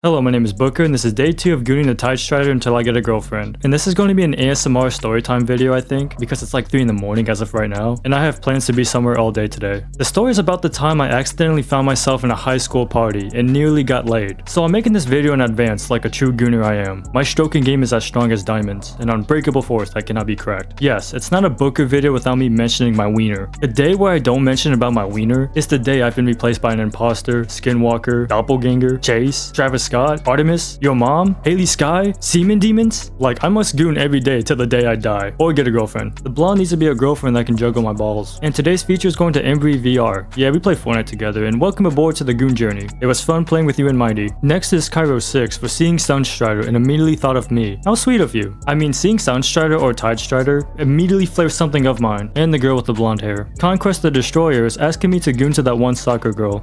Hello, my name is Booker, and this is day 2 of Gooning the HIGHSCHOOL until I get a girlfriend. And this is going to be an ASMR storytime video, I think, because it's like 3 in the morning as of right now, and I have plans to be somewhere all day today. The story is about the time I accidentally found myself in a high school party and nearly got laid. So I'm making this video in advance like a true gooner I am. My stroking game is as strong as diamonds, an unbreakable force that cannot be cracked. Yes, it's not a Booker video without me mentioning my wiener. The day where I don't mention about my wiener is the day I've been replaced by an imposter, skinwalker, doppelganger, Chase, Travis Scott, Artemis, your mom, Haley Sky, semen demons. Like, I must goon every day till the day I die or get a girlfriend. The blonde needs to be a girlfriend that can juggle my balls. And today's feature is going to Embry VR. Yeah, we play Fortnite together, and welcome aboard to the goon journey. It was fun playing with you and Mighty. Next is Cairo6 for seeing Sunstrider and immediately thought of me. How sweet of you. I mean, seeing Sunstrider or Tidestrider immediately flares something of mine, and the girl with the blonde hair. Conquest the Destroyer is asking me to goon to that one soccer girl.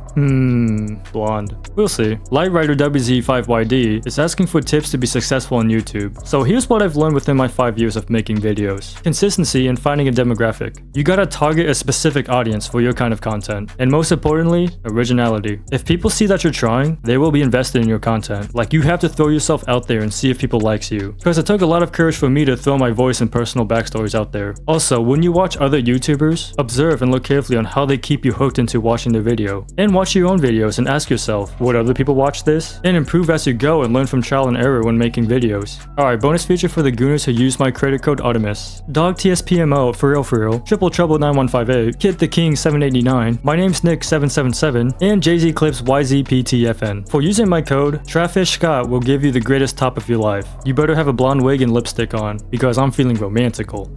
Blonde. We'll see. Light Rider WZ5YD is asking for tips to be successful on YouTube. So here's what I've learned within my 5 years of making videos. Consistency and finding a demographic. You gotta target a specific audience for your kind of content. And most importantly, originality. If people see that you're trying, they will be invested in your content. Like, you have to throw yourself out there and see if people likes you. Because it took a lot of courage for me to throw my voice and personal backstories out there. Also, when you watch other YouTubers, observe and look carefully on how they keep you hooked into watching their video. And watch your own videos and ask yourself, would other people watch this? And improve as you go and learn from trial and error when making videos. Alright, bonus feature for the gooners who use my credit code Artemis. Dog TSPMO, for real, Triple Trouble 9158, Kid the King 789, my name's Nick 777, and Jay-Z Clips YZPTFN. For using my code, Trafish Scott will give you the greatest top of your life. You better have a blonde wig and lipstick on, because I'm feeling romantical.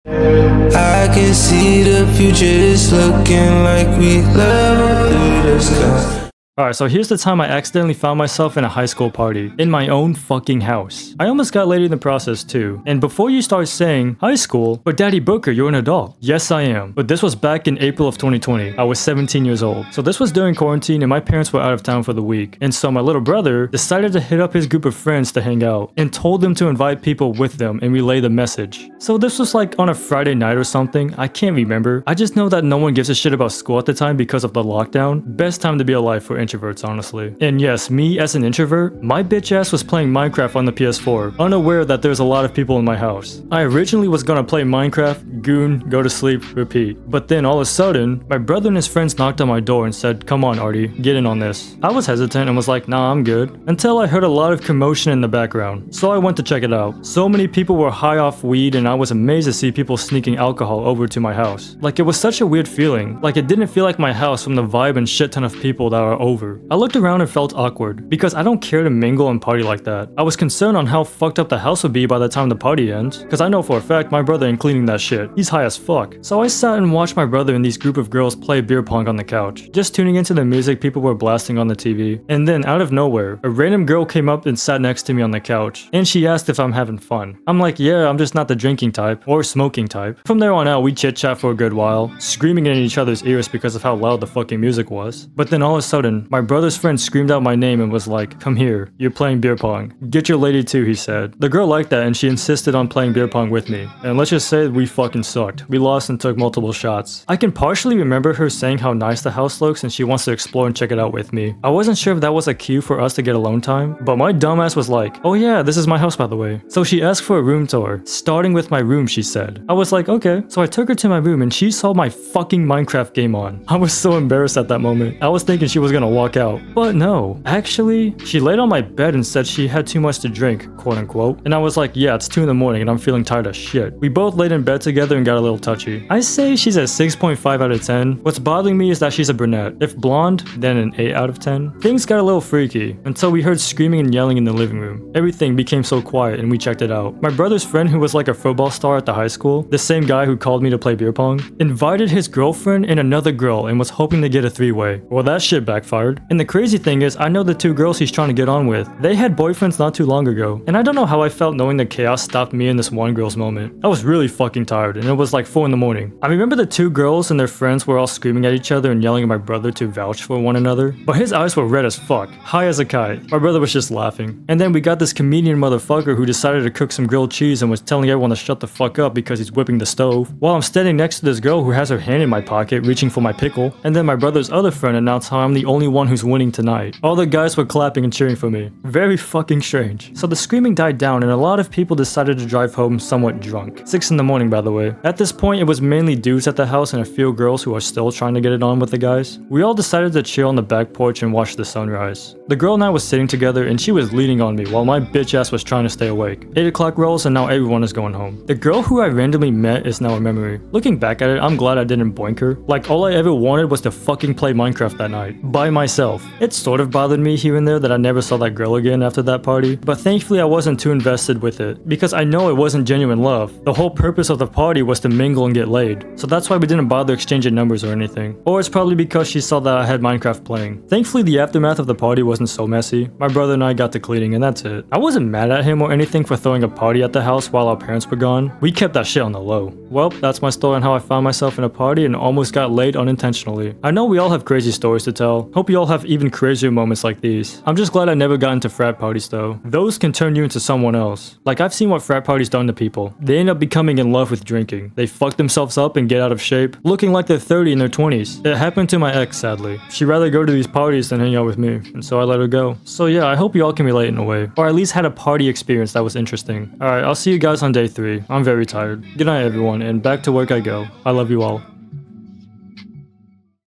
I can see the future is looking like we level through the sky. Alright, so here's the time I accidentally found myself in a high school party, in my own fucking house. I almost got laid in the process too. And before you start saying, high school, but Daddy Booker, you're an adult. Yes, I am. But this was back in April of 2020. I was 17 years old. So this was during quarantine and my parents were out of town for the week. And so my little brother decided to hit up his group of friends to hang out and told them to invite people with them and relay the message. So this was like on a Friday night or something. I can't remember. I just know that no one gives a shit about school at the time because of the lockdown. Best time to be alive for introverts, honestly. And yes, me as an introvert, my bitch ass was playing Minecraft on the PS4, unaware that there's a lot of people in my house. I originally was gonna play Minecraft, goon, go to sleep, repeat. But then all of a sudden, my brother and his friends knocked on my door and said, come on Artie, get in on this. I was hesitant and was like, nah, I'm good. Until I heard a lot of commotion in the background. So I went to check it out. So many people were high off weed and I was amazed to see people sneaking alcohol over to my house. Like, it was such a weird feeling. Like, it didn't feel like my house from the vibe and shit ton of people that are over. I looked around and felt awkward, because I don't care to mingle and party like that. I was concerned on how fucked up the house would be by the time the party ends, because I know for a fact my brother ain't cleaning that shit. He's high as fuck. So I sat and watched my brother and these group of girls play beer pong on the couch, just tuning into the music people were blasting on the TV. And then, out of nowhere, a random girl came up and sat next to me on the couch, and she asked if I'm having fun. I'm like, yeah, I'm just not the drinking type, or smoking type. From there on out, we chit-chat for a good while, screaming in each other's ears because of how loud the fucking music was. But then all of a sudden, my brother's friend screamed out my name and was like, come here, you're playing beer pong. Get your lady too, he said. The girl liked that and she insisted on playing beer pong with me. And let's just say we fucking sucked. We lost and took multiple shots. I can partially remember her saying how nice the house looks and she wants to explore and check it out with me. I wasn't sure if that was a cue for us to get alone time, but my dumbass was like, oh yeah, this is my house by the way. So she asked for a room tour, starting with my room, she said. I was like, okay. So I took her to my room and she saw my fucking Minecraft game on. I was so embarrassed at that moment. I was thinking she was gonna walk out, but no. Actually, she laid on my bed and said she had too much to drink, quote unquote. And I was like, yeah, it's 2 in the morning and I'm feeling tired as shit. We both laid in bed together and got a little touchy. I say she's a 6.5 out of 10. What's bothering me is that she's a brunette. If blonde, then an 8 out of 10. Things got a little freaky until we heard screaming and yelling in the living room. Everything became so quiet and we checked it out. My brother's friend, who was like a football star at the high school, the same guy who called me to play beer pong, invited his girlfriend and another girl and was hoping to get a 3-way. Well, that shit backfired. And the crazy thing is, I know the 2 girls he's trying to get on with. They had boyfriends not too long ago. And I don't know how I felt knowing the chaos stopped me in this one girl's moment. I was really fucking tired and it was like 4 in the morning. I remember the 2 girls and their friends were all screaming at each other and yelling at my brother to vouch for one another. But his eyes were red as fuck, high as a kite. My brother was just laughing. And then we got this comedian motherfucker who decided to cook some grilled cheese and was telling everyone to shut the fuck up because he's whipping the stove. While I'm standing next to this girl who has her hand in my pocket reaching for my pickle. And then my brother's other friend announced how I'm the only one who's winning tonight. All the guys were clapping and cheering for me. Very fucking strange. So the screaming died down and a lot of people decided to drive home somewhat drunk. 6 in the morning, by the way. At this point, it was mainly dudes at the house and a few girls who are still trying to get it on with the guys. We all decided to chill on the back porch and watch the sunrise. The girl and I was sitting together and she was leaning on me while my bitch ass was trying to stay awake. 8 o'clock rolls and now everyone is going home. The girl who I randomly met is now a memory. Looking back at it, I'm glad I didn't boink her. Like, all I ever wanted was to fucking play Minecraft that night. By myself. It sort of bothered me here and there that I never saw that girl again after that party, but thankfully I wasn't too invested with it, because I know it wasn't genuine love. The whole purpose of the party was to mingle and get laid, so that's why we didn't bother exchanging numbers or anything. Or it's probably because she saw that I had Minecraft playing. Thankfully the aftermath of the party wasn't so messy. My brother and I got to cleaning and that's it. I wasn't mad at him or anything for throwing a party at the house while our parents were gone. We kept that shit on the low. Well, that's my story on how I found myself in a party and almost got laid unintentionally. I know we all have crazy stories to tell. Hope you all have even crazier moments like these. I'm just glad I never got into frat parties though. Those can turn you into someone else. Like, I've seen what frat parties done to people. They end up becoming in love with drinking. They fuck themselves up and get out of shape, looking like they're 30 in their 20s. It happened to my ex, sadly. She'd rather go to these parties than hang out with me, and so I let her go. So yeah, I hope you all can relate in a way, or at least had a party experience that was interesting. Alright, I'll see you guys on day 3. I'm very tired. Good night everyone, and back to work I go. I love you all.